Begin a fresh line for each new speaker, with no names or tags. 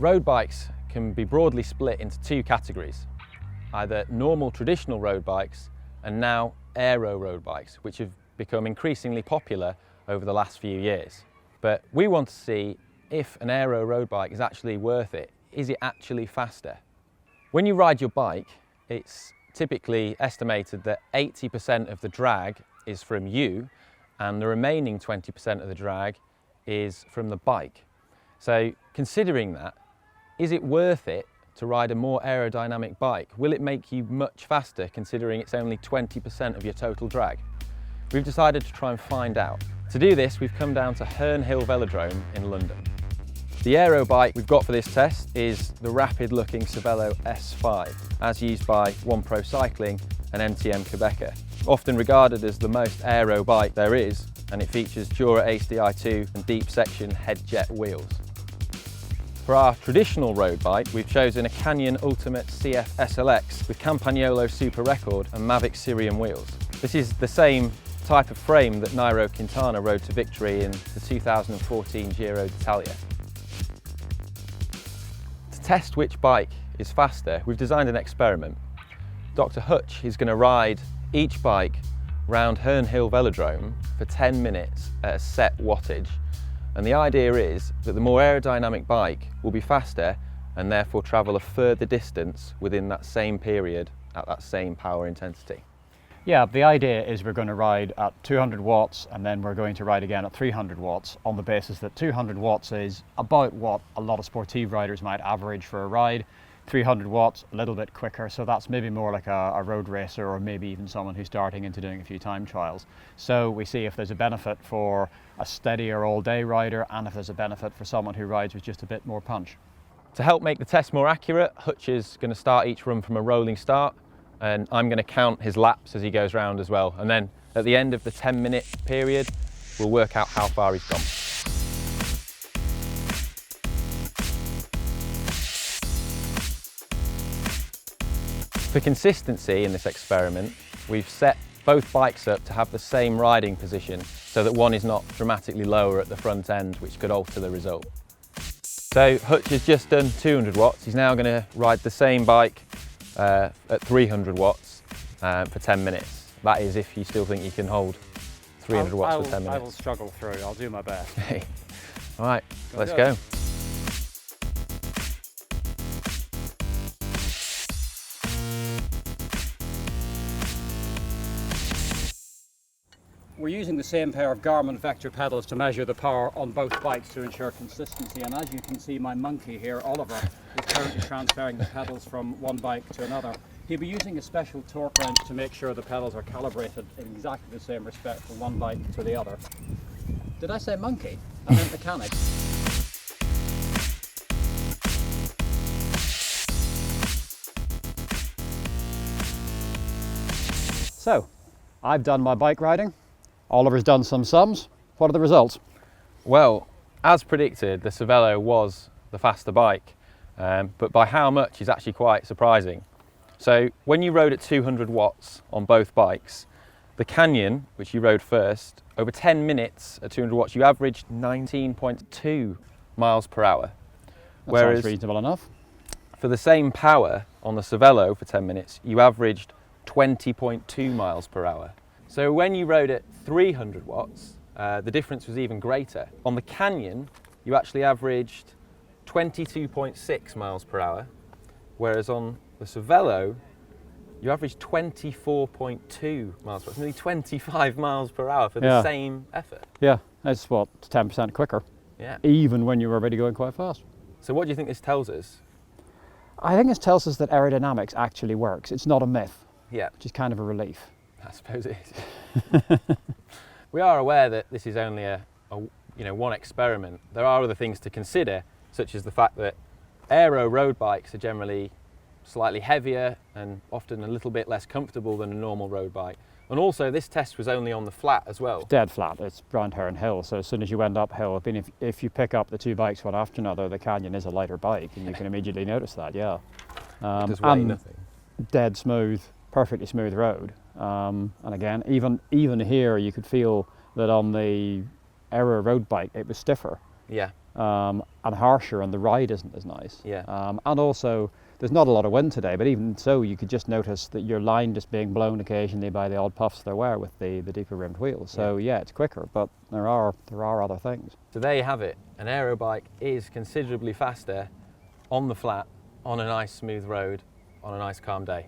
Road bikes can be broadly split into two categories, either normal traditional road bikes and now aero road bikes, which have become increasingly popular over the last few years. But we want to see if an aero road bike is actually worth it. Is it actually faster? When you ride your bike, it's typically estimated that 80% of the drag is from you and the remaining 20% of the drag is from the bike. So considering that, is it worth it to ride a more aerodynamic bike? Will it make you much faster considering it's only 20% of your total drag? We've decided to try and find out. To do this, we've come down to Herne Hill Velodrome in London. The aero bike we've got for this test is the rapid-looking Cervelo S5, as used by One Pro Cycling and MTM Quebecer. Often regarded as the most aero bike there is, and it features Dura HDI2 and deep section head jet wheels. For our traditional road bike, we've chosen a Canyon Ultimate CF SLX with Campagnolo Super Record and Mavic Sirium wheels. This is the same type of frame that Nairo Quintana rode to victory in the 2014 Giro d'Italia. To test which bike is faster, we've designed an experiment. Dr. Hutch is going to ride each bike round Herne Hill Velodrome for 10 minutes at a set wattage. And the idea is that the more aerodynamic bike will be faster and therefore travel a further distance within that same period at that same power intensity.
Yeah, the idea is we're going to ride at 200 watts and then we're going to ride again at 300 watts on the basis that 200 watts is about what a lot of sportive riders might average for a ride. 300 watts, a little bit quicker, so that's maybe more like a road racer or maybe even someone who's starting into doing a few time trials. So we see if there's a benefit for a steadier all-day rider and if there's a benefit for someone who rides with just a bit more punch.
To help make the test more accurate, Hutch is going to start each run from a rolling start, and I'm going to count his laps as he goes round as well. And then at the end of the 10-minute period, we'll work out how far he's gone. For consistency in this experiment, we've set both bikes up to have the same riding position so that one is not dramatically lower at the front end, which could alter the result. So Hutch has just done 200 watts. He's now going to ride the same bike at 300 watts for 10 minutes. That is if you still think you can hold 300 watts for 10 minutes.
I will struggle through, I'll do my best.
All right, let's go.
We're using the same pair of Garmin Vector pedals to measure the power on both bikes to ensure consistency, and as you can see, my monkey here, Oliver, is currently transferring the pedals from one bike to another. He'll be using a special torque wrench to make sure the pedals are calibrated in exactly the same respect from one bike to the other. Did I say monkey? I meant mechanic. So, I've done my bike riding. Oliver's done some sums. What are the results?
Well, as predicted, the Cervelo was the faster bike, but by how much is actually quite surprising. So when you rode at 200 watts on both bikes, the Canyon, which you rode first, over 10 minutes at 200 watts, you averaged 19.2 miles per hour.
That sounds reasonable enough.
For the same power on the Cervelo for 10 minutes, you averaged 20.2 miles per hour. So when you rode at 300 watts, the difference was even greater. On the Canyon, you actually averaged 22.6 miles per hour, whereas on the Cervelo, you averaged 24.2 miles per hour, nearly 25 miles per hour for the same effort.
Yeah, that's what, 10% quicker.
Yeah.
Even when you were already going quite fast.
So what do you think this tells us?
I think it tells us that aerodynamics actually works. It's not a myth.
Yeah.
Which is kind of a relief.
I suppose it is. We are aware that this is only one experiment. There are other things to consider, such as the fact that aero road bikes are generally slightly heavier and often a little bit less comfortable than a normal road bike. And also this test was only on the flat as well.
Dead flat, it's round Herne Hill, so as soon as you went uphill, if you pick up the two bikes one after another, the Canyon is a lighter bike and you can immediately notice that, yeah.
Just weigh nothing.
Dead smooth, perfectly smooth road. And again, even here you could feel that on the aero road bike it was stiffer.
Yeah.
and harsher, and the ride isn't as nice.
Yeah.
And also, there's not a lot of wind today, but even so, you could just notice that your line just being blown occasionally by the odd puffs there were with the deeper rimmed wheels. So yeah, it's quicker, but there are other things.
So there you have it. An aero bike is considerably faster on the flat, on a nice smooth road, on a nice calm day.